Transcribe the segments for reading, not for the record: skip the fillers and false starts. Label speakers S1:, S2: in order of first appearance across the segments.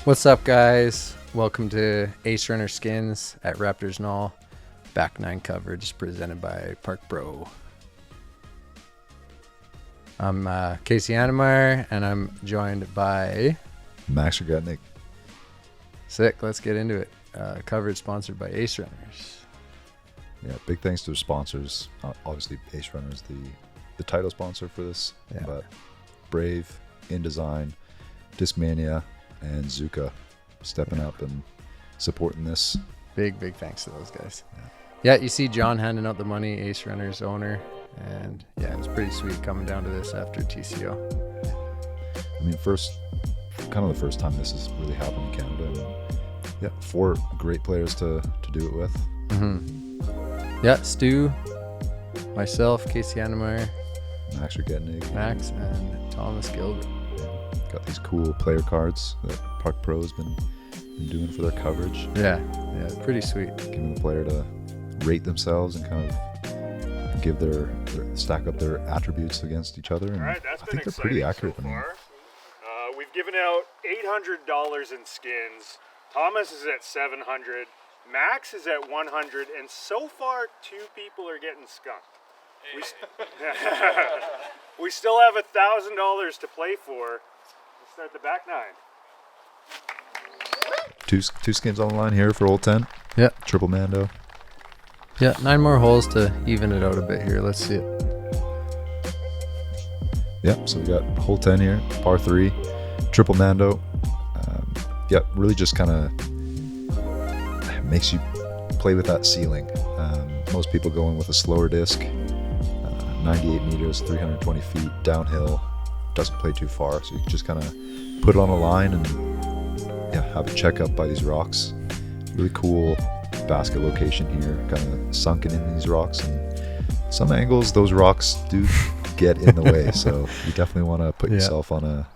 S1: What's up, guys? Welcome to Ace Runner Skins at Raptors Knoll. Back 9 coverage presented by Park Bro. I'm Casey Hanemayer, and I'm joined by
S2: Max Regitnig.
S1: Sick. Let's get into it. Coverage sponsored by Ace Runners.
S2: Yeah, big thanks to the sponsors. Obviously, Ace Runners, the title sponsor for this, but Brave, InDesign, Discmania, and Zuca stepping up and supporting this.
S1: Big thanks to those guys. Yeah, you see John handing out the money, Ace Runners owner, and it's pretty sweet coming down to this after TCO.
S2: I mean, kind of the first time this has really happened in Canada. And 4 great players to do it with.
S1: Mm-hmm. Yeah, Stu, myself, Casey Hanemayer,
S2: Max Regitnig,
S1: Max, and Thomas Gilbert.
S2: Got these cool player cards that Park Pro has been doing for their coverage.
S1: Yeah, pretty sweet.
S2: Giving the player to rate themselves and kind of give their stack up their attributes against each other. And
S3: all right, that's
S2: I think they're pretty accurate.
S3: So far. We've given out $800 in skins. Thomas is at $700. Max is at $100, and so far 2 people are getting skunked. We still have $1,000 to play for. Let's start the back 9.
S2: Two skins on the line here for Old 10.
S1: Yeah.
S2: Triple Mando.
S1: Yeah, 9 more holes to even it out a bit here. Let's see it.
S2: Yep, so we got hole 10 here, par 3, Triple Mando. Really just kind of makes you play with that ceiling. Most people go in with a slower disc, 98 meters, 320 feet, downhill, doesn't play too far, so you can just kind of put it on a line and have it check up by these rocks. Really cool basket location here, kind of sunken in these rocks, and some angles those rocks do get in the way, so you definitely want to put yourself on a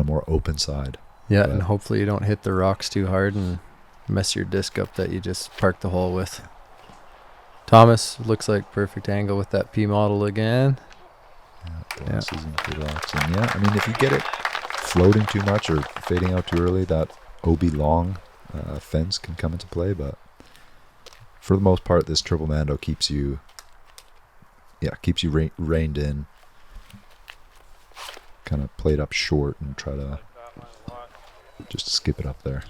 S2: more open side.
S1: Yeah, and hopefully you don't hit the rocks too hard and mess your disc up that you just parked the hole with. Thomas, looks like perfect angle with that P model again.
S2: This isn't the rocks. And I mean, if you get it floating too much or fading out too early, that OB long fence can come into play, but for the most part, this Triple Mando keeps you reined in, kind of played up short and try to just skip it up there.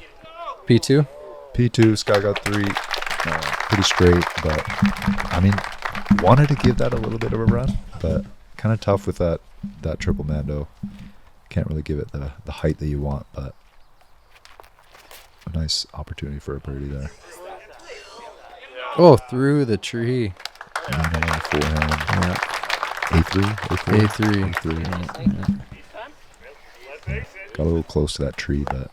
S1: P2?
S2: P2, Sky got 3, pretty straight, but I mean, wanted to give that a little bit of a run, but kind of tough with that Triple Mando. Can't really give it the height that you want, but a nice opportunity for a birdie there.
S1: Oh, through the tree.
S2: And then on the forehand.
S1: Yeah.
S2: A3. Got a little close to that tree, but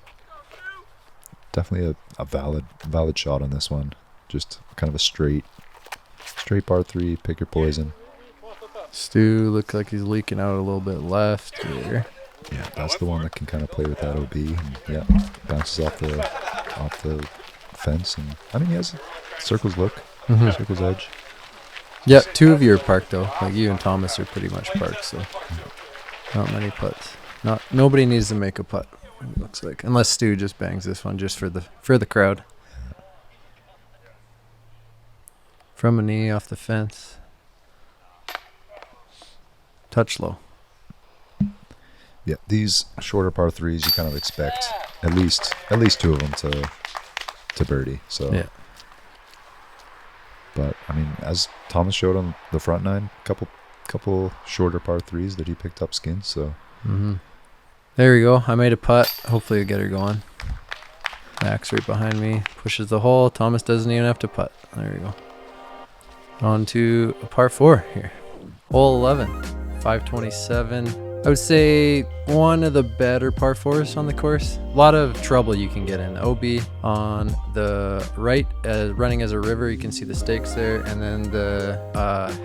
S2: definitely a valid shot on this one. Just kind of a straight par 3, pick your poison.
S1: Stu looks like he's leaking out a little bit left here.
S2: Yeah, that's the one that can kind of play with that OB. And bounces off the fence. And I mean, he has circles look, circles edge.
S1: Yeah, 2 of you are parked though. Like you and Thomas are pretty much parked, so not many putts. Nobody needs to make a putt. It looks like, unless Stu just bangs this one just for the crowd. From a knee off the fence. Touch low.
S2: Yeah, these shorter par 3s you kind of expect at least 2 of them to birdie. So
S1: yeah.
S2: But I mean, as Thomas showed on the front 9, couple shorter par 3s that he picked up skins. So
S1: there we go. I made a putt. Hopefully I'll get her going. Max right behind me pushes the hole. Thomas doesn't even have to putt. There we go. On to a par 4 here. Hole 11, 527. I would say one of the better par 4s on the course. A lot of trouble you can get in. OB on the right, running as a river. You can see the stakes there. And then the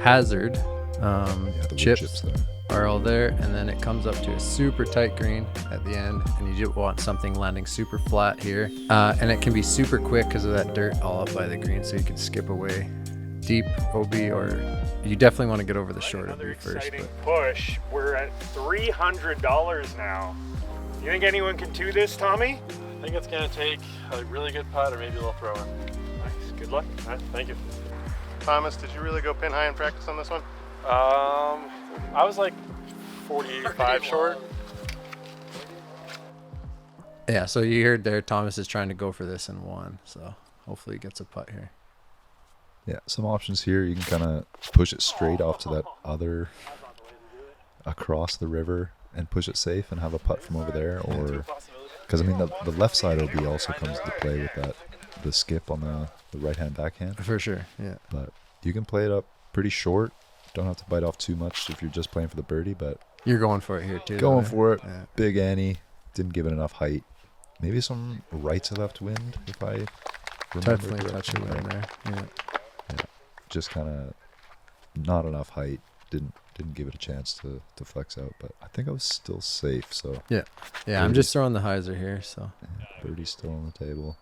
S1: hazard
S2: the
S1: chips there are all there. And then it comes up to a super tight green at the end. And you just want something landing super flat here. And it can be super quick because of that dirt all up by the green. So you can skip away deep OB, or you definitely want to get over the short OB first.
S3: Exciting push. We're at $300 now. You think anyone can do this, Tommy?
S4: I think it's going to take a really good putt or maybe a little throw in.
S3: Nice. Good luck. All right, thank you. Thomas, did you really go pin high in practice on this one?
S4: I was like 45 short.
S1: Yeah, so you heard there Thomas is trying to go for this in one, so hopefully he gets a putt here.
S2: Yeah, some options here. You can kind of push it straight off to that other across the river and push it safe and have a putt from over there, or because I mean the left side OB also comes into play with the skip on the right hand backhand.
S1: For sure, yeah.
S2: But you can play it up pretty short. Don't have to bite off too much if you're just playing for the birdie, but
S1: You're going for it here too.
S2: going
S1: though,
S2: for it.
S1: Yeah.
S2: Big Annie didn't give it enough height. Maybe some right to left wind if I remember
S1: Definitely touch it
S2: correctly.
S1: in there. Yeah.
S2: Just kind of not enough height. Didn't give it a chance to flex out, but I think I was still safe. So
S1: Yeah, I'm just throwing the hyzer here, so
S2: birdie's still on the table.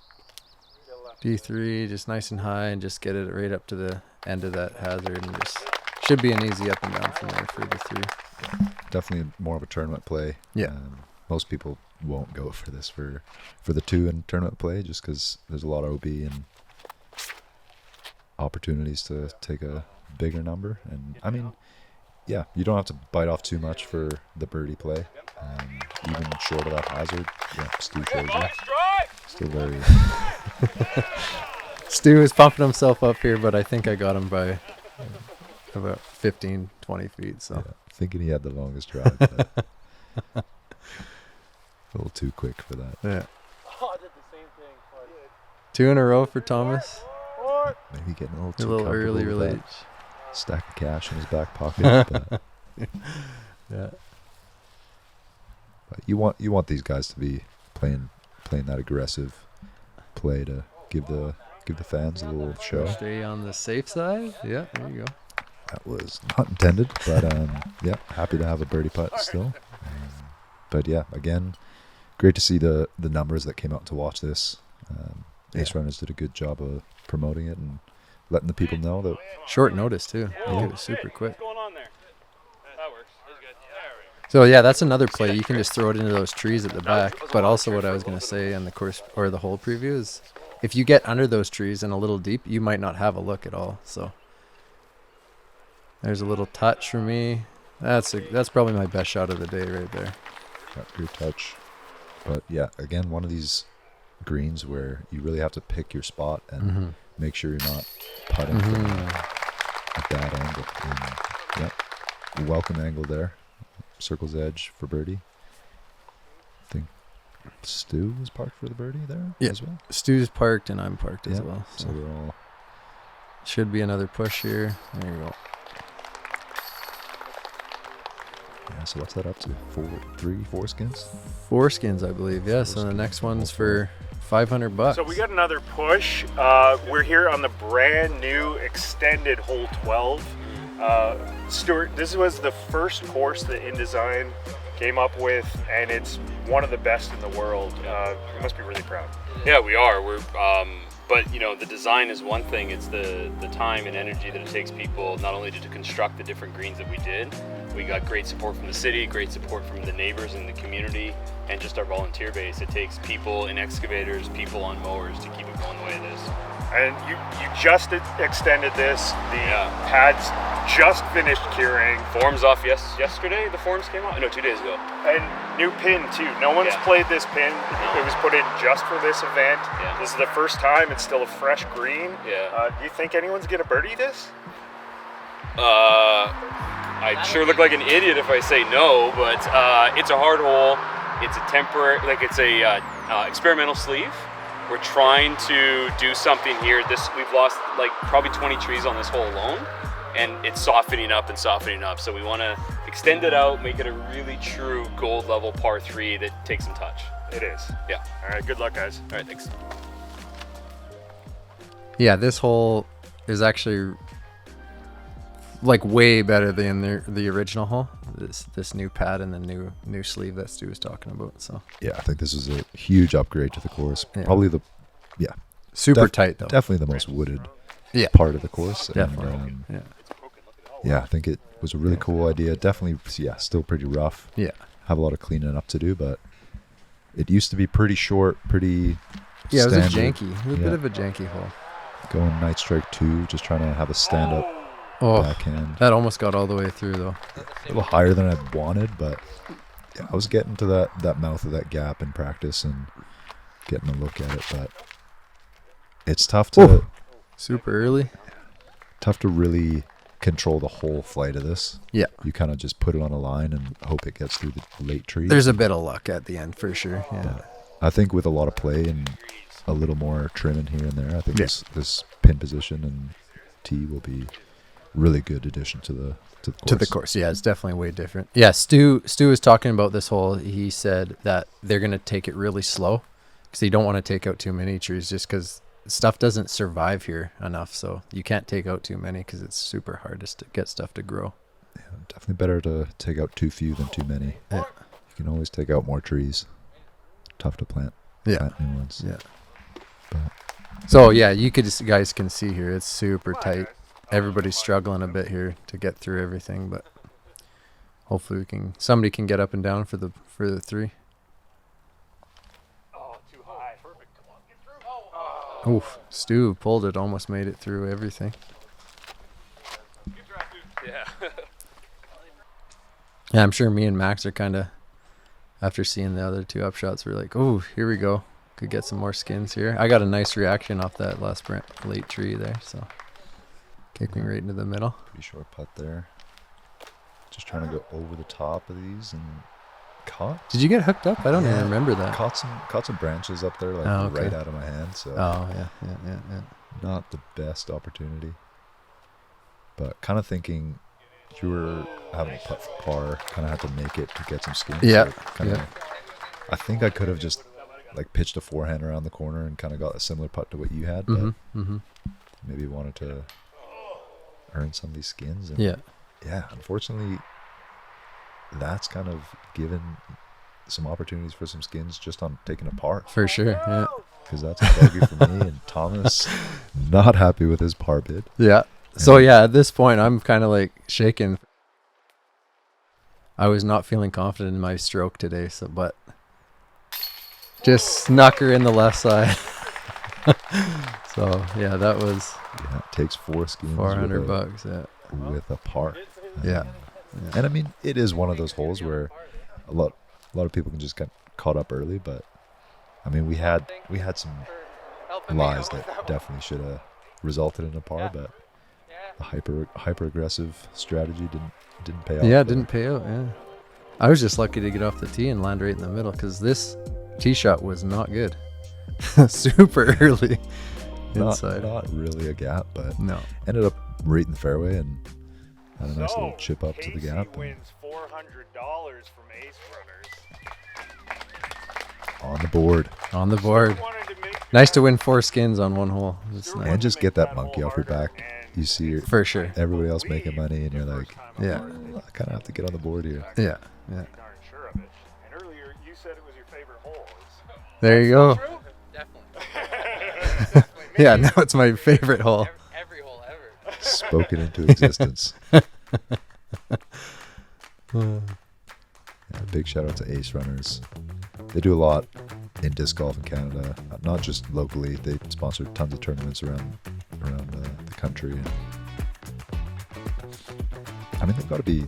S1: D3 just nice and high and just get it right up to the end of that hazard and just should be an easy up and down from there for the 3.
S2: Definitely more of a tournament play.
S1: Yeah.
S2: Most people won't go for this for the 2 in tournament play just because there's a lot of OB and opportunities to take a bigger number. And I mean, yeah, you don't have to bite off too much for the birdie play. Even short of that hazard, yeah, Stu shows you. Still very.
S1: Stu is pumping himself up here, but I think I got him by about 15, 20 feet. So
S2: Yeah, thinking he had the longest drive. But a little too quick for that.
S1: yeah,
S4: Oh, I did the same thing.
S1: 2 in a row for Thomas.
S2: Maybe getting a little
S1: A
S2: too
S1: little
S2: comfortable
S1: early
S2: with
S1: release.
S2: that stack of cash in his back pocket. but
S1: Yeah,
S2: you want these guys to be playing that aggressive play to give the fans a little show.
S1: stay on the safe side. Yeah, there you go.
S2: That was not intended, but yeah, happy to have a birdie putt still. But yeah, again, great to see the numbers that came out to watch this. Ace Runners did a good job of promoting it and letting the people know that.
S1: Short notice too.
S2: Yeah.
S1: It was super quick.
S4: What's going on there? That works. That's good.
S1: So yeah, that's another play. You can just throw it into those trees at the back. But also what I was going to say on the course or the whole preview is if you get under those trees and a little deep, you might not have a look at all. So there's a little touch for me. That's probably my best shot of the day right there.
S2: Got good touch. But yeah, again, one of these greens where you really have to pick your spot and make sure you're not putting from a bad angle. And, yeah, welcome angle there. Circle's edge for birdie. I think Stu was parked for the birdie there
S1: Yeah.
S2: as well.
S1: Stu's parked and I'm parked as
S2: Yeah,
S1: well.
S2: So
S1: So
S2: we're all
S1: should be another push here. There you go.
S2: yeah. So what's that up to? 4 skins?
S1: 4 skins, I believe. Yeah. So the next one's for $500.
S3: So we got another push. We're here on the brand new extended hole 12. Stewart, this was the first course that InDesign came up with, and it's one of the best in the world. You must be really proud.
S5: Yeah, we are. But you know, the design is one thing. It's the time and energy that it takes people not only to construct the different greens that we did. We got great support from the city, great support from the neighbors in the community, and just our volunteer base. It takes people in excavators, people on mowers to keep it going the way it is.
S3: And you just extended this. The
S5: Yeah.
S3: pads just finished curing.
S5: Forms off yesterday. The forms came out. No, 2 days ago.
S3: And new pin too. No one's
S5: Yeah.
S3: played this pin.
S5: No.
S3: It was put in just for this event.
S5: Yeah.
S3: This is the first time. It's still a fresh green.
S5: Yeah.
S3: Do you think anyone's gonna birdie this?
S5: I'd sure look like an idiot if I say no, but it's a hard hole. It's a temporary, it's a experimental sleeve. We're trying to do something here. We've lost probably 20 trees on this hole alone, and it's softening up and softening up. So we want to extend it out, make it a really true gold level par 3 that takes some touch.
S3: It is.
S5: Yeah.
S3: All right. Good luck, guys.
S5: All right, thanks.
S1: Yeah, this hole is actually way better than the original hole. This new pad and the new sleeve that Stu was talking about. So
S2: yeah. I think this is a huge upgrade to the course.
S1: Yeah.
S2: Probably
S1: super tight though.
S2: definitely the most wooded
S1: Yeah.
S2: part of the course.
S1: Definitely.
S2: And,
S1: Yeah.
S2: yeah, I think it was a really cool idea. Definitely, yeah, still pretty rough.
S1: Yeah.
S2: Have a lot of cleaning up to do, but It used to be pretty short, pretty
S1: Yeah, it was a
S2: standard.
S1: janky. It was a bit of a janky hole.
S2: Going night strike 2, just trying to have a stand-up
S1: Oh,
S2: backhand.
S1: that almost got all the way through though.
S2: A little higher than I wanted, but yeah, I was getting to that mouth of that gap in practice and getting a look at it. But it's tough to
S1: Super early.
S2: really control the whole flight of this.
S1: Yeah.
S2: You kind of just put it on a line and hope it gets through the late trees.
S1: There's a bit of luck at the end for sure. Yeah.
S2: I think with a lot of play and a little more trimming here and there, I think
S1: Yeah.
S2: this pin position and tee will be really good addition to the course.
S1: To the course, yeah, it's definitely way different. Yeah, Stu was talking about this hole. He said that they're gonna take it really slow because you don't want to take out too many trees, just because stuff doesn't survive here enough. So you can't take out too many because it's super hard to get stuff to grow.
S2: Yeah, definitely better to take out too few than too many.
S1: Yeah.
S2: You can always take out more trees. Tough to plant.
S1: Yeah.
S2: Plant new ones.
S1: Yeah.
S2: But
S1: So yeah, you guys can see here it's super tight. Everybody's struggling a bit here to get through everything, but hopefully somebody can get up and down for the 3.
S3: Oh, too high. Perfect. Come on, get through.
S1: Oof, Stu pulled it, almost made it through everything.
S5: Yeah.
S1: Yeah, I'm sure me and Max are kind of, after seeing the other 2 upshots, we're like, oh, here we go. Could get some more skins here. I got a nice reaction off that last late tree there, so kicked me right into the middle.
S2: pretty short putt there. Just trying to go over the top of these and caught.
S1: Did you get hooked up? I don't even
S2: Yeah,
S1: remember that.
S2: Caught some branches up there, like
S1: Oh, okay.
S2: right out of my hand. So
S1: Oh, yeah.
S2: not the best opportunity. But kind of thinking if you were having a putt for par, kind of had to make it to get some skins.
S1: Yeah,
S2: So kinda, I think I could have just like pitched a forehand around the corner and kind of got a similar putt to what you had, but maybe wanted to earn some of these skins. And
S1: Yeah.
S2: Unfortunately, that's kind of given some opportunities for some skins just on taking a par,
S1: For sure, yeah.
S2: because that's a bogey for me. And Thomas not happy with his par bid.
S1: Yeah. So yeah, at this point, I'm kind of like shaking. I was not feeling confident in my stroke today, but just snuck her in the left side. So yeah, that was
S2: Yeah, it takes 4 skins.
S1: $400. Yeah.
S2: with a par.
S1: Yeah.
S2: And I mean, it is one of those holes where a lot of people can just get caught up early, but I mean, we had some lies that definitely should have resulted in a par, but the hyper aggressive strategy didn't pay off.
S1: Yeah, it didn't pay out. Yeah. I was just lucky to get off the tee and land right in the middle because this tee shot was not good. Super early inside.
S2: Not really a gap, but
S1: No.
S2: ended up right in the fairway and had a nice little chip up to the
S3: Casey
S2: gap. And
S3: wins $400 from Ace Runners.
S2: on the board.
S1: On the board.
S3: Wanted to make
S1: Nice to win 4 skins on one hole. It's
S3: Stuart
S1: nice.
S2: And just
S3: wanted to
S2: get
S3: make
S2: that
S3: hole
S2: monkey off your
S3: harder,
S2: back.
S3: and
S2: You see
S1: For sure.
S2: everybody else making money, and you're like,
S1: Yeah.
S2: I kind of have to get on the board here.
S1: Yeah. Yeah.
S3: darn sure of it. And earlier you said it was your favorite hole.
S1: There you go.
S4: Definitely.
S1: Yeah, now it's my favorite hole.
S4: Every hole ever.
S2: Spoken into existence. Yeah, big shout out to Ace Runners. They do a lot in disc golf in Canada, not just locally. They sponsor tons of tournaments around the country. And I mean, they've got to be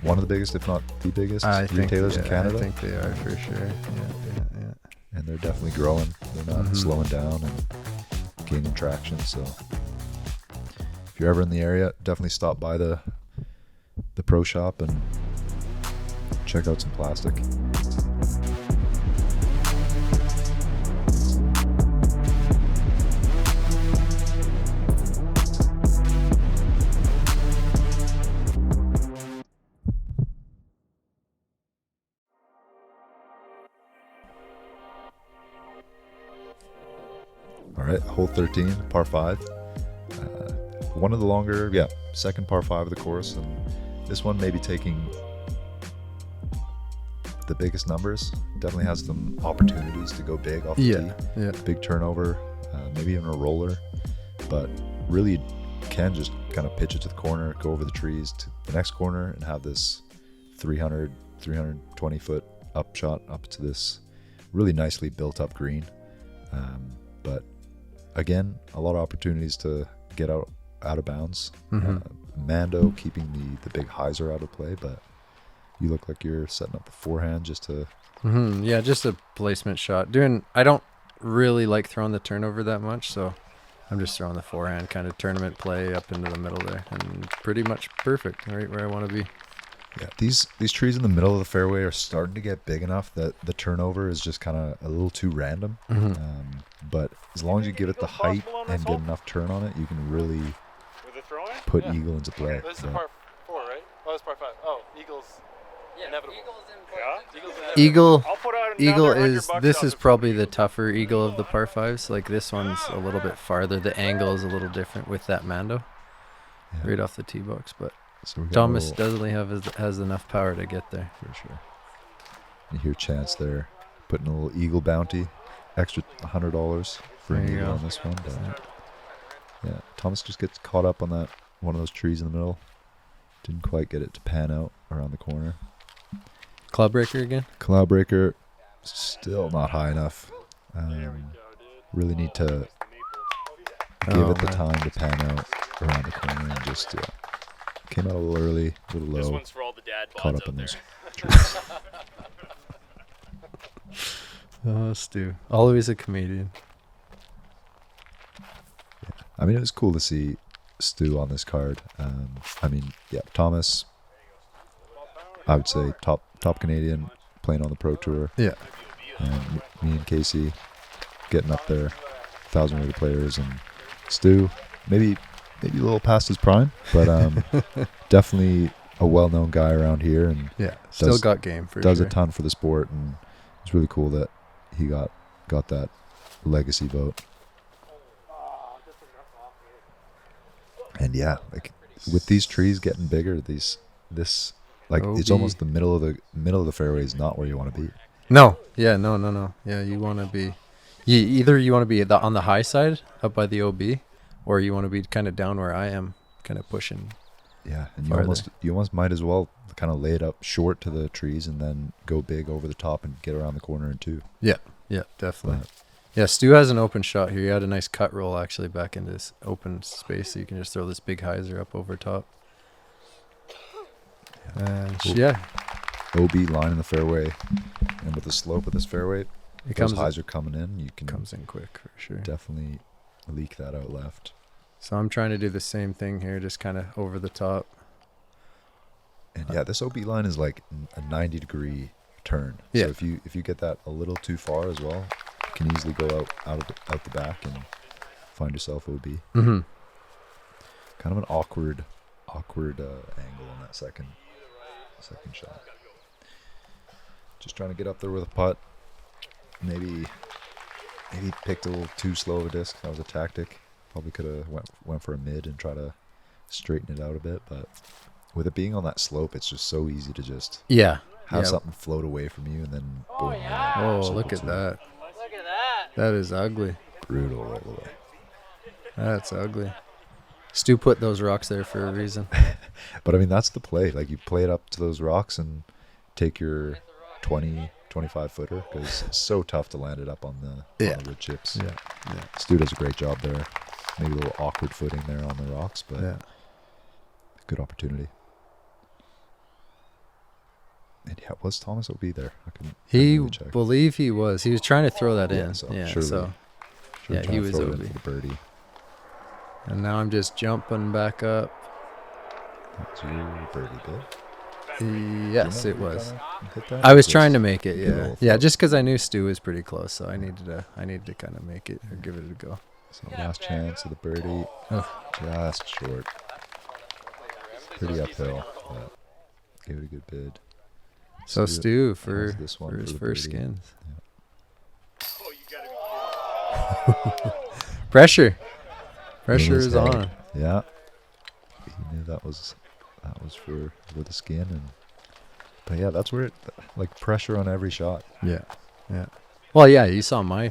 S2: one of the biggest, if not the biggest, retailers in Canada.
S1: I think they are for sure. Yeah.
S2: And they're definitely growing. They're not slowing down and gaining traction. So if you're ever in the area, definitely stop by the pro shop and check out some plastic. All right, hole 13, par 5. One of the longer, second par 5 of the course. And this one may be taking the biggest numbers. Definitely has some opportunities to go big off the tee.
S1: Yeah.
S2: Big turnover, maybe even a roller. But really can just kind of pitch it to the corner, go over the trees to the next corner, and have this 320 foot upshot up to this really nicely built up green. But again, a lot of opportunities to get out of bounds. Mando keeping the big hyzer out of play, but you look like you're setting up the forehand just to.
S1: Yeah, just a placement shot. I don't really like throwing the turnover that much, so I'm just throwing the forehand kind of tournament play up into the middle there, and pretty much perfect, right where I want to be.
S2: Yeah, these trees in the middle of the fairway are starting to get big enough that the turnover is just kind of a little too random. But as long as you give it the height and get enough turn on it, you can really put eagle into play.
S4: This is par 4, right? Oh, it's par 5. Oh, eagle's inevitable.
S1: Eagle
S3: I'll put out
S1: Eagle
S3: another
S1: is
S3: $100
S1: this
S3: on
S1: is
S3: the
S1: probably the tougher eagle of the par fives. Like this one's a little bit farther. The angle is a little different with that Mando, right off the tee box. But
S2: So we got
S1: Thomas
S2: a little-
S1: doesn't has enough power to get there.
S2: for sure. You hear Chance there putting a little eagle bounty, extra $100 for an
S1: There you
S2: eagle
S1: go.
S2: on this one. But yeah, Thomas just gets caught up on that one of those trees in the middle. Didn't quite get it to pan out around the corner.
S1: Club breaker again.
S2: Cloud breaker, still not high enough. Really need to give
S1: Oh,
S2: it the
S1: man.
S2: time to pan out around the corner and just came out a little early, a little
S5: This
S2: low,
S5: one's for all the dad
S2: caught
S5: bods
S2: up
S5: out
S2: in
S5: there.
S2: those trees.
S1: Oh, Stu, always a comedian.
S2: I mean, it was cool to see Stu on this card. I mean, yeah, Thomas, I would say top Canadian playing on the Pro Tour.
S1: Yeah.
S2: And me and Casey getting up there, 1,000-rated players, and Stu maybe a little past his prime, but definitely a well-known guy around here, and
S1: Yeah, still
S2: Does-
S1: got game for
S2: does
S1: sure.
S2: a ton for the sport, and it's really cool that he got that legacy vote. And yeah, like with these trees getting bigger, this like it's
S1: OB.
S2: almost the middle of the fairway is not where you want to be.
S1: No, yeah, no. Yeah, you want to be, either you want to be on the high side up by the OB, or you want to be kind of down where I am, kind of pushing.
S2: Yeah, and
S1: Farther.
S2: you almost might as well kind of lay it up short to the trees and then go big over the top and get around the corner in two.
S1: Yeah, definitely.
S2: But
S1: Yeah, Stu has an open shot here. He had a nice cut roll actually back into this open space, so you can just throw this big hyzer up over top. And
S2: Cool.
S1: yeah,
S2: OB line in the fairway, and with the slope of this fairway,
S1: it
S2: those
S1: comes
S2: highs are coming in. You can
S1: comes in quick for sure.
S2: definitely leak that out left.
S1: So I'm trying to do the same thing here, just kind of over the top.
S2: And yeah, this OB line is like a 90-degree turn.
S1: Yeah.
S2: So if you get that a little too far as well, you can easily go out the back and find yourself OB.
S1: Mm-hmm.
S2: Kind of an awkward angle on that second shot. Just trying to get up there with a putt. Maybe picked a little too slow of a disc. That was a tactic. Probably could have went for a mid and try to straighten it out a bit, but with it being on that slope, it's just so easy to just
S1: Yeah.
S2: have
S1: yeah.
S2: something float away from you and then boom.
S1: Oh,
S2: circle
S1: look at
S2: two.
S1: that.
S4: Look at that.
S1: That is ugly.
S2: Brutal all the way.
S1: That's ugly. Stu put those rocks there for a reason.
S2: But I mean, that's the play. Like, you play it up to those rocks and take your 20, 25 footer, because it's so tough to land it up on the wood chips.
S1: Yeah.
S2: Stu does a great job there. Maybe a little awkward footing there on the rocks, but
S1: Yeah.
S2: good opportunity. And yeah, was Thomas OB there? I couldn't
S1: He
S2: really check.
S1: believe he was. He was trying to throw that
S2: Yeah,
S1: in.
S2: so
S1: Yeah,
S2: surely-
S1: so
S2: Sure,
S1: yeah,
S2: trying
S1: he
S2: to
S1: was
S2: throw it in
S1: OB.
S2: for the birdie.
S1: And now I'm just jumping back up.
S2: That's your birdie, Bill.
S1: Yes,
S2: You
S1: it
S2: know,
S1: was.
S2: you hit that?
S1: I was
S2: Just
S1: trying to make it,
S2: give it a
S1: yeah.
S2: little
S1: Yeah,
S2: float.
S1: just because I knew Stu was pretty close, so I needed to kind of make it or give it a go.
S2: So last chance of the birdie,
S1: Ugh.
S2: just short. Pretty uphill, but gave it a good bid.
S1: So Stu
S2: has
S1: for
S2: this one
S1: for
S2: for
S1: his
S2: the
S1: first
S2: birdie.
S1: skins.
S3: Oh, you gotta be
S1: Pressure
S2: In his
S1: is
S2: head.
S1: on.
S2: Yeah, he knew that was for the skin, but yeah, that's where it, like, pressure on every shot.
S1: Yeah. Well, yeah, you saw my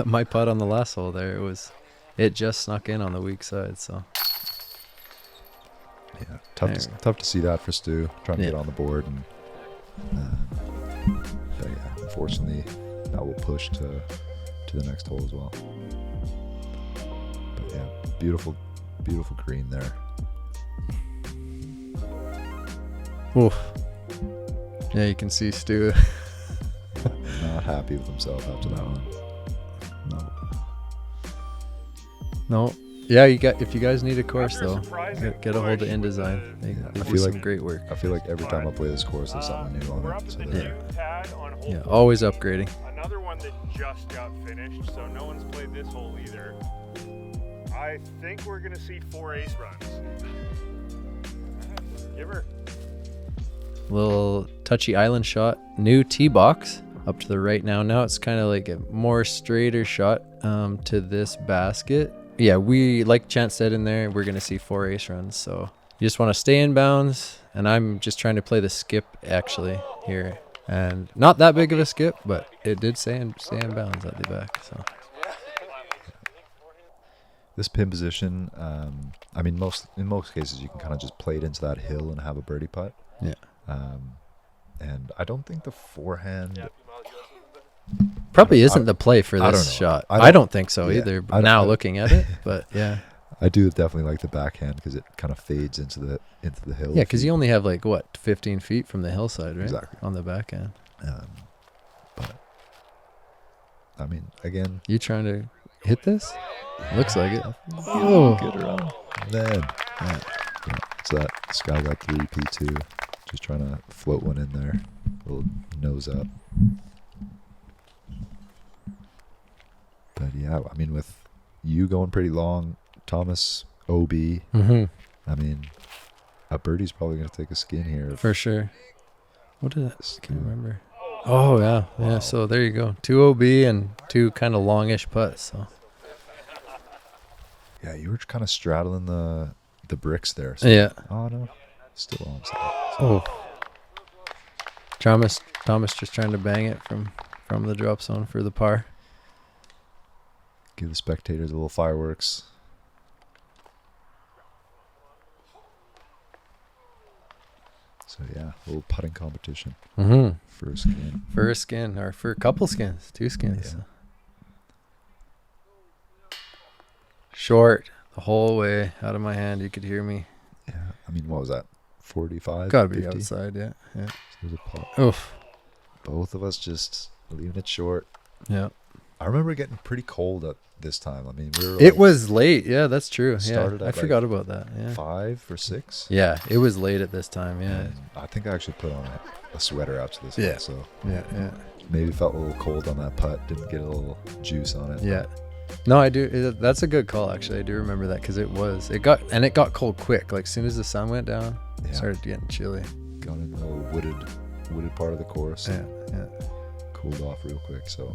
S1: my putt on the last hole there. It just snuck in on the weak side. So
S2: Yeah,
S1: There.
S2: tough to see that for Stu, trying to
S1: Yeah.
S2: get on the board, and but yeah, unfortunately, that will push to the next hole as well. But yeah, beautiful green there.
S1: Oof. Yeah, you can see Stu.
S2: Not happy with himself after that one.
S1: No. Yeah, if you guys need a course
S3: After a
S1: though,
S3: surprising
S1: get a hold of
S3: push
S1: InDesign. They
S2: I
S1: do
S2: feel
S1: some
S2: like-
S1: great work.
S2: I feel like every time I play this course, there's something new
S3: We're
S2: on
S3: up
S2: it.
S3: at
S2: So
S3: the
S2: they're-
S3: new pad on hole
S1: Yeah,
S3: 4.
S1: always upgrading.
S3: Another one that just got finished, so no one's played this hole either. I think we're gonna see 4 ace runs. Give her.
S1: Little touchy island shot. New tee box up to the right now. Now it's kind of like a more straighter shot to this basket. Yeah, we, like Chance said in there, we're going to see 4 ace runs. So you just want to stay in bounds. And I'm just trying to play the skip actually here. And not that big of a skip, but it did stay in bounds at the back. So
S2: This pin position, I mean, in most cases, you can kind of just play it into that hill and have a birdie putt.
S1: yeah.
S2: And I don't think the forehand.
S1: Probably isn't the play for
S2: I don't
S1: this
S2: know.
S1: shot.
S2: I
S1: I
S2: don't-
S1: don't think so
S2: yeah,
S1: either.
S2: I don't-
S1: Now looking at it, but yeah.
S2: I do definitely like the backhand because it kind of fades into the hill.
S1: Yeah,
S2: if
S1: because you only have like, what, 15 feet from the hillside, right?
S2: Exactly.
S1: On the back end.
S2: But I mean, again,
S1: You trying to hit this? Looks like it.
S2: oh, get around. Then, yeah. So this guy got 3 P2, just trying to float one in there, little nose up. But yeah, I mean, with you going pretty long, Thomas OB,
S1: Mm-hmm.
S2: I mean, a birdie's probably going to take a skin here.
S1: For sure. What did that? Can't remember. Oh, yeah.
S2: Wow.
S1: Yeah, so there you go. 2 OB and 2 kind of longish putts. So
S2: Yeah, you were kind of straddling the bricks there. So.
S1: yeah.
S2: Oh, no. Still on.
S1: Oh. Thomas just trying to bang it from the drop zone for the par.
S2: Give the spectators a little fireworks. So, yeah, a little putting competition
S1: Mm-hmm.
S2: for a skin.
S1: For a skin, or for a couple skins. 2 skins.
S2: Yeah.
S1: Short. The whole way out of my hand. You could hear me.
S2: Yeah, I mean, what was that? 45?
S1: Gotta be
S2: 50?
S1: outside, yeah. Yeah.
S2: So there's a pot.
S1: Oof.
S2: Both of us just leaving it short.
S1: Yeah.
S2: I remember it getting pretty cold at this time. I mean, we were
S1: It
S2: like
S1: was late. Yeah, that's true. Yeah.
S2: Started
S1: I
S2: at
S1: forgot about that. Yeah.
S2: 5 or 6.
S1: Yeah, it was late at this time. Yeah.
S2: And I think I actually put on a sweater after this
S1: Yeah.
S2: one, so
S1: Yeah.
S2: maybe felt a little cold on that putt. Didn't get a little juice on it.
S1: Yeah. No, I do. That's a good call, actually. I do remember that because it got cold quick. Like, as soon as the sun went down,
S2: Yeah.
S1: it started getting chilly.
S2: Got in the little wooded part of the course.
S1: Yeah. Yeah.
S2: Cooled off real quick. So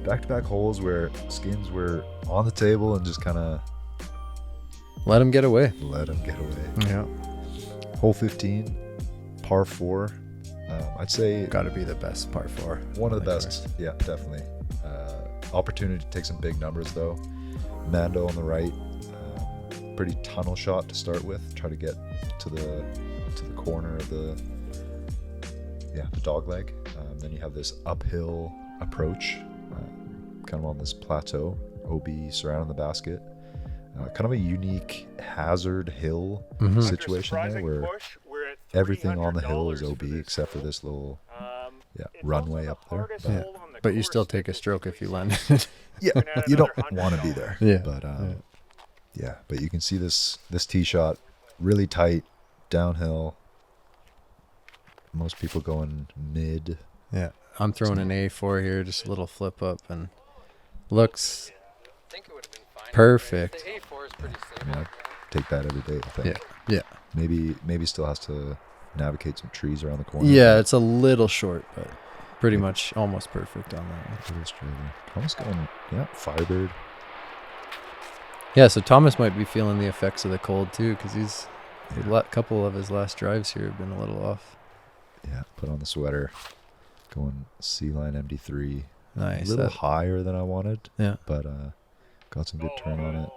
S2: back-to-back holes where skins were on the table and just kind of
S1: Let them get away.
S2: let them get away.
S1: Yeah.
S2: Hole 15, par 4. I'd say
S1: Got to be the best par 4.
S2: one of the
S1: on
S2: best.
S1: course.
S2: Yeah, definitely. Opportunity to take some big numbers though. Mando on the right, pretty tunnel shot to start with. Try to get to the corner of the dog leg. Then you have this uphill approach, kind of on this plateau. OB surrounding the basket. Kind of a unique hazard hill
S1: Mhm.
S2: situation there, where
S3: Push, we're at
S2: everything on the hill is
S3: $300
S2: OB
S3: for this
S2: except for
S3: course.
S2: this little
S3: It's
S2: runway
S3: also
S2: up
S3: the
S2: there.
S3: hardest
S1: Yeah.
S3: hole on the
S1: But you
S3: course.
S1: still take a stroke if you land it.
S2: Yeah,
S3: Gonna add
S2: you don't
S3: another
S2: want to be
S3: $100.
S2: there.
S1: Yeah.
S2: But yeah, but you can see this tee shot really tight downhill. Most people going mid.
S1: Yeah. I'm throwing an A4 here, just a little flip up, and looks
S4: I think it would have been fine.
S1: perfect.
S4: The A4 is pretty
S2: I
S4: stable.
S2: mean, I take that every day. I think.
S1: Yeah.
S2: Maybe still has to navigate some trees around the corner.
S1: Yeah, it's a little short, but pretty much almost perfect on that one.
S2: It is true. Thomas going, Firebird.
S1: Yeah, so Thomas might be feeling the effects of the cold too, because a couple of his last drives here have been a little off.
S2: Yeah, put on the sweater. Going C-line MD3.
S1: Nice.
S2: A little
S1: that-
S2: higher than I wanted,
S1: yeah.
S2: but got some good turn on it.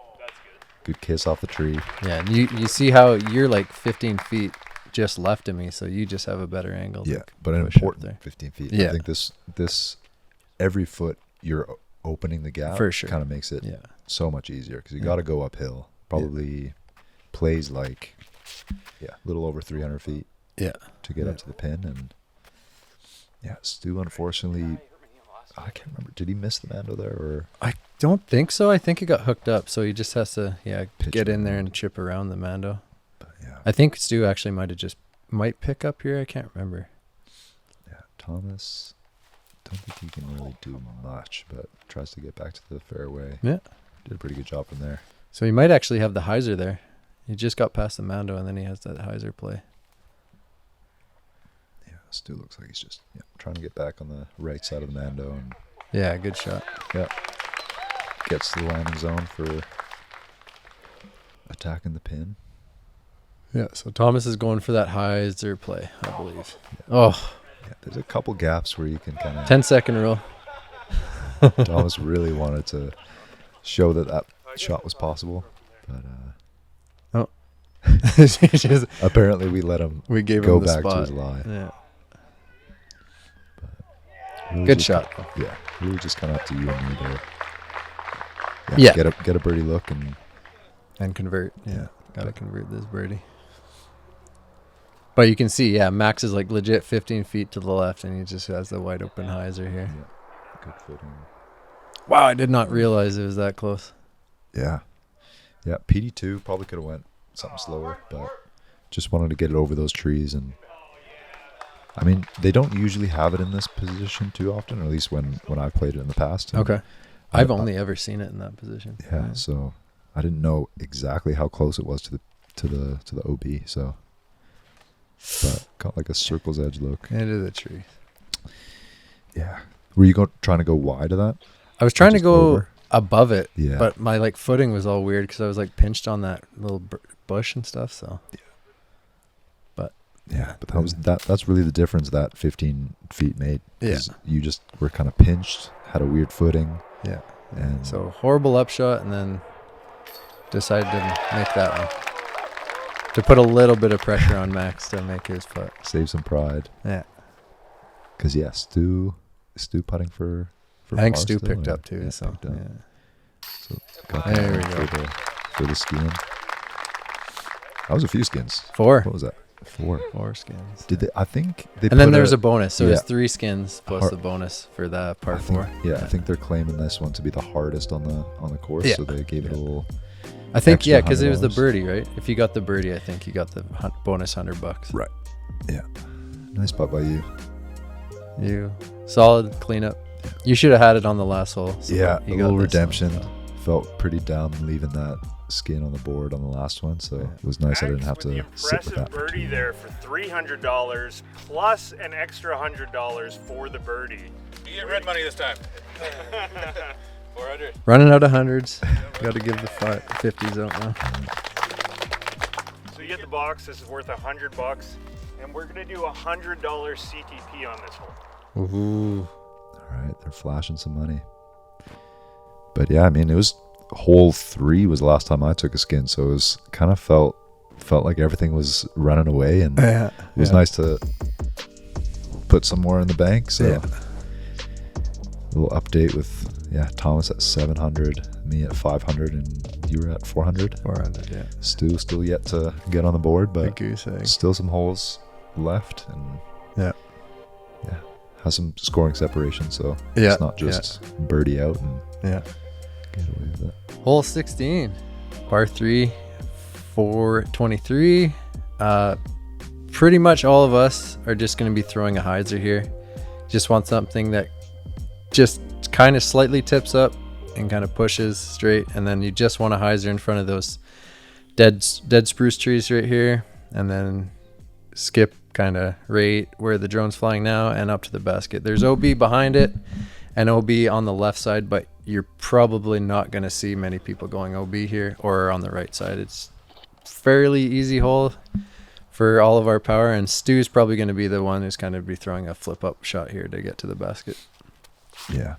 S2: Good kiss off the tree.
S1: Yeah, and you see how you're like 15 feet just left of me, so you just have a better angle.
S2: Yeah,
S1: to
S2: but an
S1: push up
S2: important
S1: there.
S2: 15 feet.
S1: Yeah.
S2: I think this every foot you're opening the gap
S1: For sure.
S2: kind of makes it
S1: Yeah.
S2: so much easier because you
S1: Yeah.
S2: got to go uphill. Probably plays like a little over 300 feet
S1: Yeah.
S2: to get up to the pin. And yeah, Stu, unfortunately, I can't remember. Did he miss the Mando there, or
S1: I don't think so. I think it got hooked up, so he just has to
S2: Pitch
S1: get in there
S2: around.
S1: and chip around the Mando.
S2: but yeah,
S1: I think Stu actually might pick up here. I can't remember.
S2: yeah. Thomas, don't think he can really do much, but tries to get back to the fairway.
S1: Yeah.
S2: Did a pretty good job from there.
S1: So he might actually have the hyzer there. He just got past the Mando, and then he has that hyzer play.
S2: Yeah, Stu looks like he's just trying to get back on the right side of the Mando and
S1: Yeah, good shot.
S2: gets to the landing zone for attacking the pin.
S1: Yeah, so Thomas is going for that hyzer play, I believe. Oh,
S2: Yeah, there's a couple gaps where you can kind of.
S1: 10-second rule.
S2: Thomas really wanted to show that shot was possible, but
S1: Just-
S2: apparently we let him
S1: we gave
S2: go
S1: him the
S2: back
S1: spot.
S2: to his lie.
S1: Yeah.
S2: Really
S1: Good
S2: just-
S1: shot.
S2: Yeah, really just kind of up to you and me to.
S1: Yeah.
S2: Get a birdie look and
S1: And convert. Yeah.
S2: Yeah.
S1: Gotta convert this birdie. But you can see, Max is like legit 15 feet to the left, and he just has the wide open hyzer here.
S2: good footing.
S1: Wow, I did not realize it was that close.
S2: Yeah. Yeah, PD2 probably could have went something slower, but just wanted to get it over those trees. And I mean, they don't usually have it in this position too often, or at least when I've played it in the past. And
S1: Okay. I've only ever seen it in that position.
S2: yeah, so I didn't know exactly how close it was to the OB, so but got like a circle's edge look.
S1: Into the tree.
S2: Yeah. Were you trying to go wide of that?
S1: I was trying to
S2: Just
S1: go
S2: over?
S1: above it,
S2: Yeah.
S1: but my like footing was all weird because I was like pinched on that little bush and stuff. So
S2: Yeah, but that's really the difference that 15 feet made.
S1: Yeah.
S2: 'Cause you just were kind of pinched, had a weird footing,
S1: yeah.
S2: and
S1: So horrible upshot, and then decided to make that one to put a little bit of pressure on Max to make his putt.
S2: save some pride.
S1: Yeah,
S2: Because Stu putting for
S1: I think
S2: par
S1: Stu
S2: still,
S1: picked
S2: or-
S1: up too.
S2: yeah,
S1: So
S2: picked up.
S1: yeah.
S2: So got
S1: There
S2: that
S1: we
S2: one
S1: go.
S2: for the skiing. That was a few skins.
S1: Four
S2: What was that? 4.
S1: skins.
S2: Did they? I think they.
S1: And then
S2: put
S1: there's a bonus, so it's
S2: yeah.
S1: 3 skins plus
S2: Har-
S1: the bonus for the par
S2: I think-
S1: 4.
S2: Yeah, I think they're claiming this one to be the hardest on the course,
S1: Yeah.
S2: so they gave it a little.
S1: I think
S2: extra
S1: because it was the
S2: $100.
S1: birdie, right? If you got the birdie, I think you got the bonus $100.
S2: Right. Yeah. Nice putt by you.
S1: You solid cleanup. You should have had it on the last hole. So
S2: Yeah,
S1: you
S2: a
S1: got
S2: little
S1: this one,
S2: redemption.
S1: so.
S2: Felt pretty dumb leaving that skin on the board on the last one, so it was nice I didn't have
S3: Max with
S2: to
S3: the
S2: sit with
S3: impressive
S2: that. for
S3: birdie
S2: too
S3: there for $300 plus an extra $100 for the birdie.
S4: You get red money this time. 400.
S1: Running out of hundreds. Got to give the 50s out now.
S3: So you get the box. This is worth $100, and we're gonna do a $100 CTP on this hole.
S1: Ooh.
S2: All right, they're flashing some money. But yeah, I mean, it was hole 3 was the last time I took a skin, so it was kind of felt like everything was running away, and
S1: Yeah.
S2: it was nice to put some more in the bank. So
S1: Yeah.
S2: a little update with Thomas at 700, me at 500, and you were at 400.
S1: 400, yeah.
S2: Stu still yet to get on the board,
S1: Big
S2: but
S1: goose egg.
S2: still some holes left, and
S1: Yeah.
S2: has some scoring separation, so
S1: Yeah,
S2: it's not just birdie out and
S1: Yeah.
S2: get away with it.
S1: Hole 16, par 3, 423. Pretty much all of us are just going to be throwing a hyzer here. Just want something that just kind of slightly tips up and kind of pushes straight, and then you just want a hyzer in front of those dead spruce trees right here, and then skip kind of right where the drone's flying now and up to the basket. There's OB behind it and OB on the left side, but you're probably not going to see many people going OB here or on the right side. It's fairly easy hole for all of our power, and Stu's probably going to be the one who's kind of be throwing a flip up shot here to get to the basket.
S2: Yeah.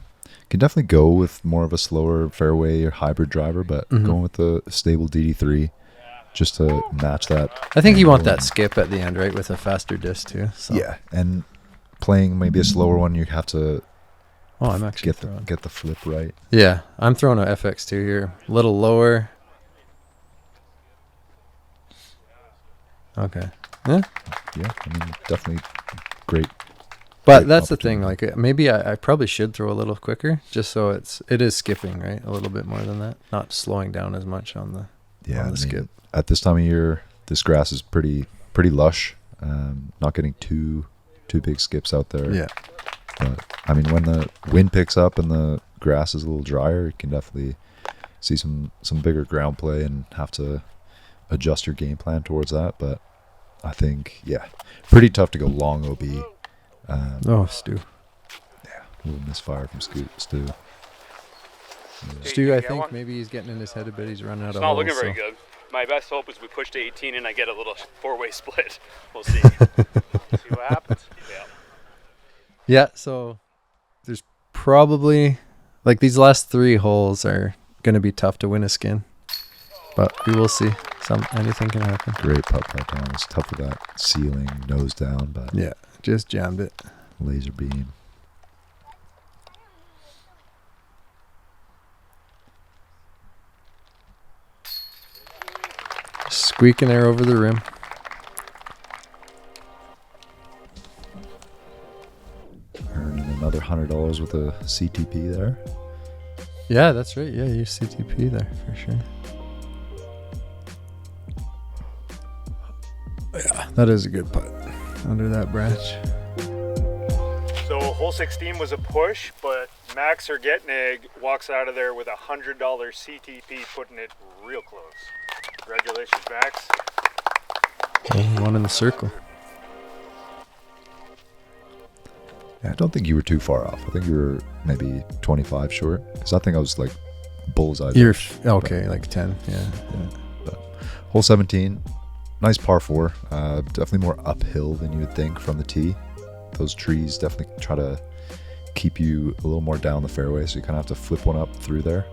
S2: Can definitely go with more of a slower fairway or hybrid driver, but
S1: Mhm.
S2: going with the stable DD3 just to match that.
S1: I think you want
S2: angle
S1: that skip at the end, right, with a faster disc too. So.
S2: Yeah, and playing maybe a slower one, you have to
S1: Oh, I'm actually
S2: get the flip right.
S1: Yeah, I'm throwing a FX2 here. A little lower. Okay. Yeah.
S2: Yeah, I mean, definitely great.
S1: But
S2: Great
S1: that's the thing.
S2: opportunity.
S1: Like maybe I probably should throw a little quicker, just so it is skipping, right? A little bit more than that, not slowing down as much on the
S2: Yeah,
S1: on
S2: I
S1: the skip.
S2: mean, at this time of year, this grass is pretty lush. Not getting too big skips out there.
S1: Yeah.
S2: But I mean, when the wind picks up and the grass is a little drier, you can definitely see some bigger ground play and have to adjust your game plan towards that. But I think, yeah, pretty tough to go long OB.
S1: Oh, Stu.
S2: Yeah, a little misfire from Stu.
S1: Stu, I
S3: get
S1: think
S3: one?
S1: maybe he's getting in his head a bit. He's running out
S5: It's
S1: of
S5: not
S1: holes.
S5: looking very
S1: so-
S5: good. My best hope is we push to 18 and I get a little 4-way split. We'll see.
S3: See what happens.
S5: Yeah.
S1: Yeah, so there's probably, like, these last 3 holes are going to be tough to win a skin. But we will see. Anything can happen.
S2: Great putt by Thomas. Tough with that ceiling, nose down, but
S1: Yeah, just jammed it.
S2: laser beam.
S1: Squeaking air over the rim.
S2: Earning another $100 with a CTP there.
S1: Yeah, that's right. Yeah, you CTP there for sure. Yeah, that is a good putt under that branch.
S3: So hole 16 was a push, but Max Regitnig walks out of there with a $100 CTP, putting it real close. Congratulations, Max.
S1: One in the circle.
S2: Yeah, I don't think you were too far off. I think you were maybe 25 short. Because I think I was like bullseye.
S1: You're okay, like 10. Yeah.
S2: But hole 17, nice par 4. Definitely more uphill than you would think from the tee. Those trees definitely try to keep you a little more down the fairway, so you kind of have to flip one up through there.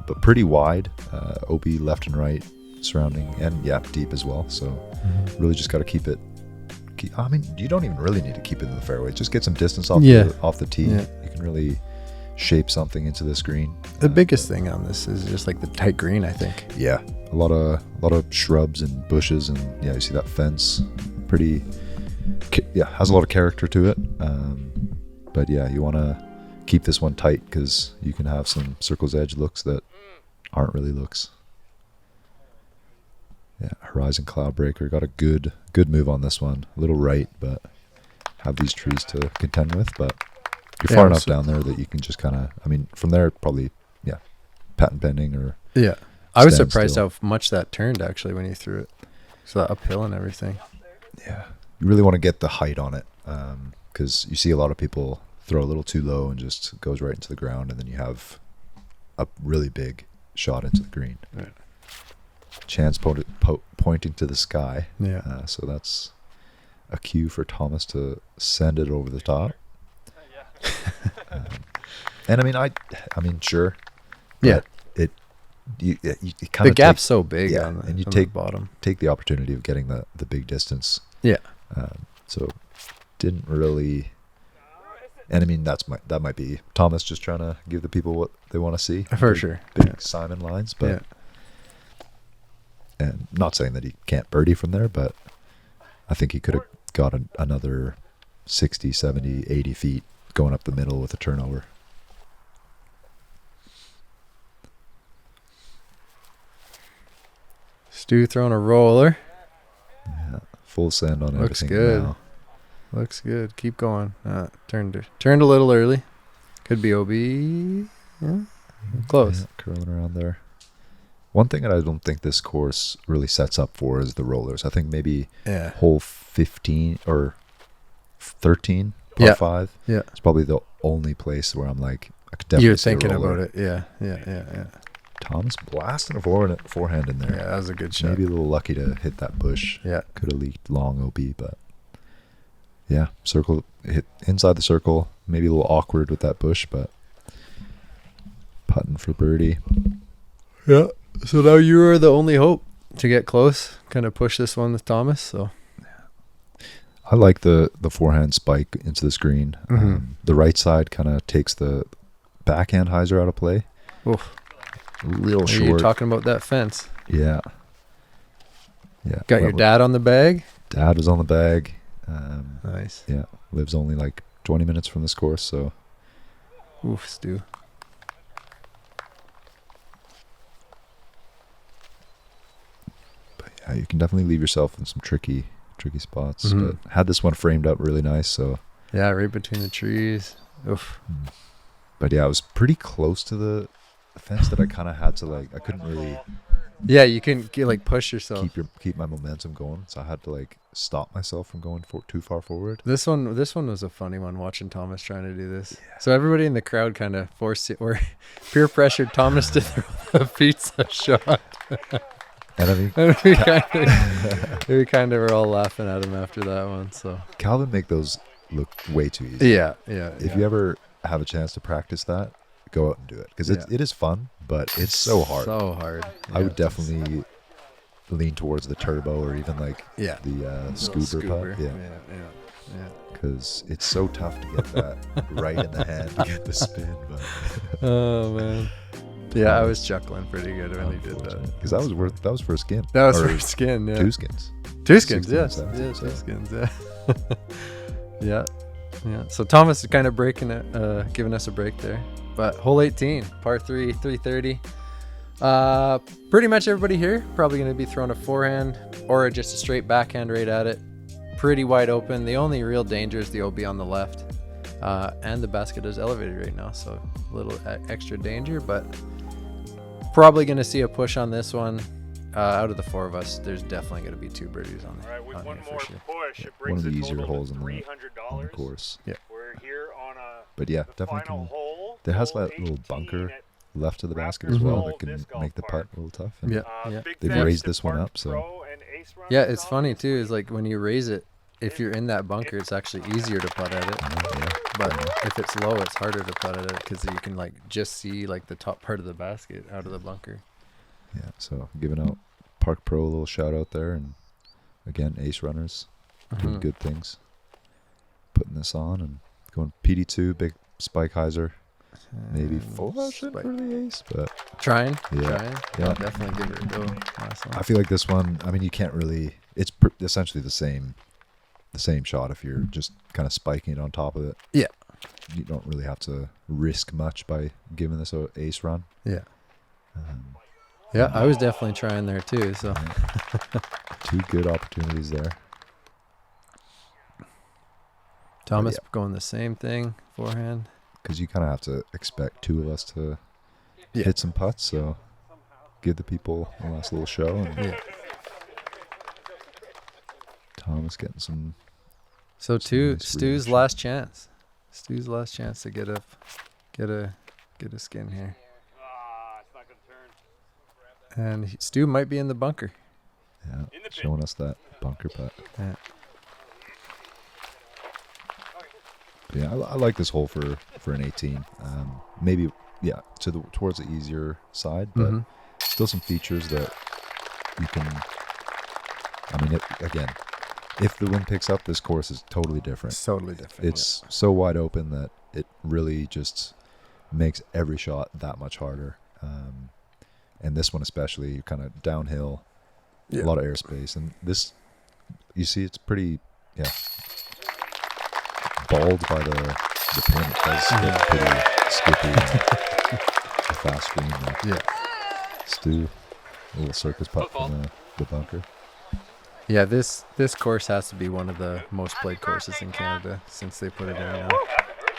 S2: But pretty wide, OB left and right surrounding, and yeah, deep as well. So really just got to keep it. I mean, you don't even really need to keep it in the fairway. Just get some distance off the tee.
S1: Yeah.
S2: You can really shape something into this green.
S1: The biggest thing on this is just like the tight green, I think.
S2: Yeah, a lot of shrubs and bushes, and yeah, you see that fence. Pretty, yeah, has a lot of character to it. But yeah, you want to keep this one tight because you can have some circle's edge looks that aren't really looks. Yeah, Horizon Cloud Breaker got a good move on this one. A little right, but have these trees to contend with. But you're far enough down there that you can just kind of, I mean, from there probably, yeah, patent pending or.
S1: Yeah, I was
S2: stand
S1: surprised
S2: still.
S1: how much that turned actually when you threw it. So that uphill and everything.
S2: Yeah, you really want to get the height on it because you see a lot of people throw a little too low and just goes right into the ground, and then you have a really big shot into the green.
S1: Right.
S2: Chance pointing to the sky.
S1: Yeah.
S2: So that's a cue for Thomas to send it over the top. And I mean, sure.
S1: Yeah.
S2: You kind
S1: The
S2: of
S1: gap's so big
S2: yeah,
S1: on the,
S2: and you
S1: on
S2: take
S1: the bottom.
S2: take the opportunity of getting the big distance.
S1: Yeah.
S2: So didn't really, and I mean that might be Thomas just trying to give the people what they want to see.
S1: For
S2: Big-
S1: sure.
S2: Big
S1: Yeah.
S2: Simon lines, but
S1: Yeah.
S2: and not saying that he can't birdie from there, but I think he could have got another 60, 70, 80 feet going up the middle with a turnover.
S1: Stu throwing a roller.
S2: Yeah, full send on
S1: Looks
S2: everything
S1: good.
S2: now.
S1: Looks good. Keep going. Turned a little early. Could be OB. Yeah. Close.
S2: Yeah, curling around there. One thing that I don't think this course really sets up for is the rollers. I think maybe
S1: Yeah.
S2: hole 15 or 13, par
S1: Yeah.
S2: 5.
S1: Yeah.
S2: It's probably the only place where I'm like, I could definitely
S1: You're
S2: see a
S1: thinking
S2: roller.
S1: about it. Yeah.
S2: Thomas blasting a forehand in there.
S1: Yeah, that was a good shot.
S2: Maybe a little lucky to hit that bush.
S1: Yeah.
S2: Could have leaked long OB, but yeah, circle hit inside the circle. Maybe a little awkward with that bush, but putting for birdie.
S1: Yeah. So now you are the only hope. to get close, kind of push this one with Thomas. So
S2: I like the forehand spike into the screen. The right side kind of takes the backhand hyzer out of play.
S1: oof.
S2: Real
S1: You're
S2: short.
S1: talking about that fence.
S2: Yeah.
S1: Got your dad on the bag.
S2: Dad was on the bag.
S1: Nice.
S2: Yeah, lives only like 20 minutes from this course, so
S1: Oof, Stu.
S2: but yeah, you can definitely leave yourself in some tricky spots.
S1: Mhm.
S2: But had this one framed up really nice, so
S1: Yeah, right between the trees. Oof.
S2: but yeah, I was pretty close to the fence that I kind of had to like I couldn't really
S1: Yeah, you can like push yourself.
S2: keep my momentum going, so I had to like stop myself from going too far forward.
S1: This one was a funny one, watching Thomas trying to do this. So everybody in the crowd kind of forced it, or peer pressured Thomas to throw a pizza shot.
S2: And I mean,
S1: And we kind of were all laughing at him after that one. So
S2: Calvin make those look way too easy.
S1: yeah.
S2: If you ever have a chance to practice that, go out and do it, because it is fun, but it's so hard.
S1: So hard.
S2: I would definitely lean towards the turbo or even like
S1: Yeah.
S2: the scuba putt. Yeah,
S1: Yeah.
S2: because it's so tough to get that right in the hand to get the spin. But
S1: Oh man. Yeah, I was chuckling pretty good when he did that.
S2: because that was for a skin.
S1: That was
S2: Or
S1: for skin. Yeah.
S2: two skins.
S1: 2 skins,
S2: 16,
S1: yes.
S2: 17,
S1: Yeah,
S2: so.
S1: 2 skins, yeah. Yeah. So Thomas is kind of breaking it, giving us a break there. But hole 18, par 3, 330. Pretty much everybody here probably going to be throwing a forehand or just a straight backhand right at it. Pretty wide open. The only real danger is the OB on the left. And the basket is elevated right now, so a little extra danger, but probably going to see a push on this one. Out of the 4 of us, there's definitely going to be 2 birdies on there.
S3: All right, with
S1: on
S3: one
S1: here for
S3: more
S1: sure.
S3: push, it
S2: One
S3: brings
S2: of the
S3: the
S2: easier
S3: total
S2: holes
S3: to
S2: on the
S3: $300.
S2: course.
S1: Yeah.
S3: We're here on a
S2: But yeah,
S3: the
S2: definitely
S3: final
S2: can.
S3: hole.
S2: It has
S3: hole
S2: that little
S3: 18
S2: bunker
S3: at,
S2: left of the basket
S3: Raptors
S2: as well
S3: Knoll
S2: that can
S3: Disc Golf
S2: make the putt
S3: Park.
S2: a little tough. And
S1: Yeah.
S3: big
S2: They've
S3: thanks
S2: raised
S3: to
S2: this one
S3: Park
S2: up, so-
S3: Pro and Ace Runners
S1: Yeah, it's
S3: on
S1: funny
S3: this
S1: too.
S3: week.
S1: Is like when you raise it, if you're in that bunker, it's actually easier to putt at it.
S2: yeah.
S1: But if it's low, it's harder to putt at it because you can like just see like the top part of the basket out of the bunker.
S2: Yeah, so giving out Park Pro a little shout out there, and again, Ace Runners doing
S1: Mhm.
S2: good things, putting this on and going PD2, big spike hyzer, maybe full motion
S1: Spike.
S2: for the Ace, but
S1: Trying.
S2: Yeah.
S1: I'll definitely give it a go. Last one.
S2: I feel like this one, I mean, you can't really, it's essentially the same shot if you're just kind of spiking it on top of it.
S1: Yeah.
S2: You don't really have to risk much by giving this a Ace run.
S1: Yeah.
S2: Um,
S1: Yeah, I was definitely trying there too. So
S2: 2 good opportunities there.
S1: Thomas going the same thing, forehand.
S2: Because you kind of have to expect 2 of us to
S1: Yeah.
S2: hit some putts, so give the people a last little show. And
S1: Yeah.
S2: Thomas getting some.
S1: So
S2: nice
S1: Stu's
S2: reaction.
S1: last chance. Stu's last chance to get a skin here.
S5: It's not gonna turn.
S1: And Stu might be in the bunker.
S2: Yeah,
S5: In the pit.
S2: showing us that bunker putt.
S1: Yeah.
S2: But yeah, I like this hole for an 18. Maybe towards the easier side, but
S1: Mhm.
S2: still some features that you can. I mean, again, if the wind picks up, this course is totally different.
S1: It's totally different.
S2: It's so wide open that it really just makes every shot that much harder. And this one especially, you're kind of downhill,
S1: Yeah.
S2: a lot of airspace, and this, you see, it's pretty, balled by the pin. It does get pretty skippy. And a fast screen there.
S1: Yeah.
S2: Stu, a little circus putt from the bunker.
S1: Yeah, this course has to be one of the most played courses in Canada since they put it in now.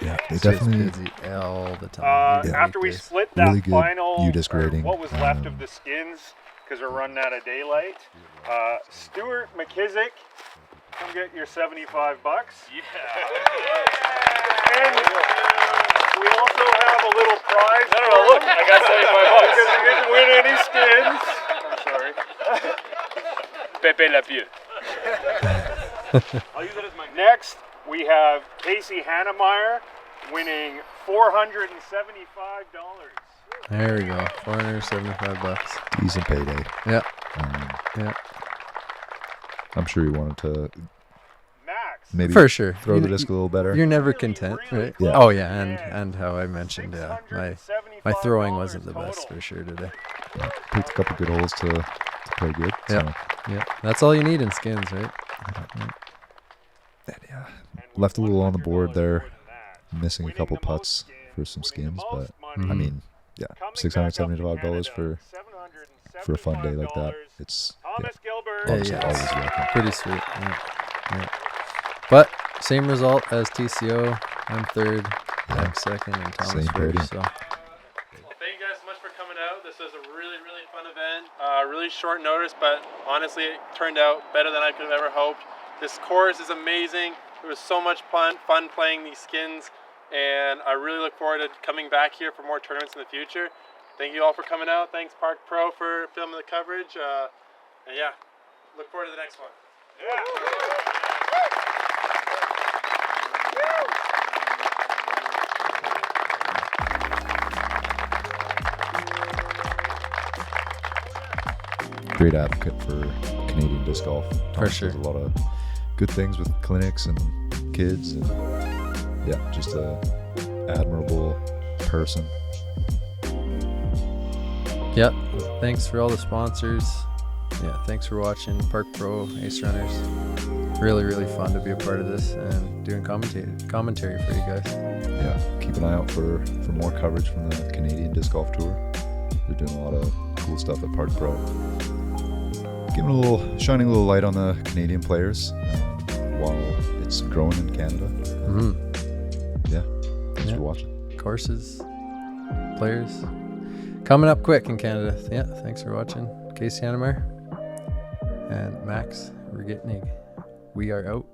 S2: Yeah, they
S1: It's
S2: definitely.
S1: just busy all the time. even
S3: After we
S1: weekdays.
S3: split that
S2: Really good
S3: final,
S2: UDisc
S3: or
S2: rating.
S3: what was left of the skins, because we're running out of daylight, Stewart McIsack, come get your $75.
S5: Yeah.
S3: And we also have a little prize.
S5: No, look, I got $75.
S3: Because you didn't win any skins. I'm sorry.
S5: Pepe La Pieux. I'll use it as my
S3: Next, we have Casey Hanemayer winning $475.
S1: There we go. $475.
S2: Decent payday.
S1: Yeah. Yeah.
S2: I'm sure he wanted to
S3: Max.
S2: maybe
S1: For sure.
S2: throw the disc a little better.
S1: You're never content, right?
S2: Yeah.
S1: Oh yeah, and how I mentioned, yeah, my throwing wasn't the best for sure today.
S2: Yeah, picked a couple good holes to play good.
S1: Yeah. Yeah, that's all you need in skins, right?
S2: And yeah, left a little on the board there, missing a couple putts for some skins, but I mean, yeah, $675 for a fun day like that. It's obviously
S1: Yeah,
S2: always welcome.
S1: pretty sweet. Yeah. Yeah. But same result as TCO. I'm third, Max second, and Thomas
S2: Same podium.
S1: first. So
S4: Thank you guys so much for coming out. This was a really, really fun event. Really short notice, but honestly, it turned out better than I could have ever hoped. This course is amazing. It was so much fun playing these skins, and I really look forward to coming back here for more tournaments in the future. Thank you all for coming out. Thanks Park Pro for filming the coverage. And yeah, look forward to the next one.
S2: Great advocate for Canadian disc golf. Thomas
S1: sure.
S2: does a lot of good things with clinics and kids, and yeah, just a admirable person.
S1: yeah, thanks for all the sponsors. Yeah, thanks for watching Park Pro Ace Runners. Really, really fun to be a part of this and doing commentary for you guys.
S2: Yeah, keep an eye out for more coverage from the Canadian Disc Golf Tour. They're doing a lot of cool stuff at Park Pro. Shining a little light on the Canadian players while it's growing in Canada. Yeah, thanks for watching.
S1: Courses, players, coming up quick in Canada. Yeah, thanks for watching. Casey Hanemayer and Max Regitnig. We are out.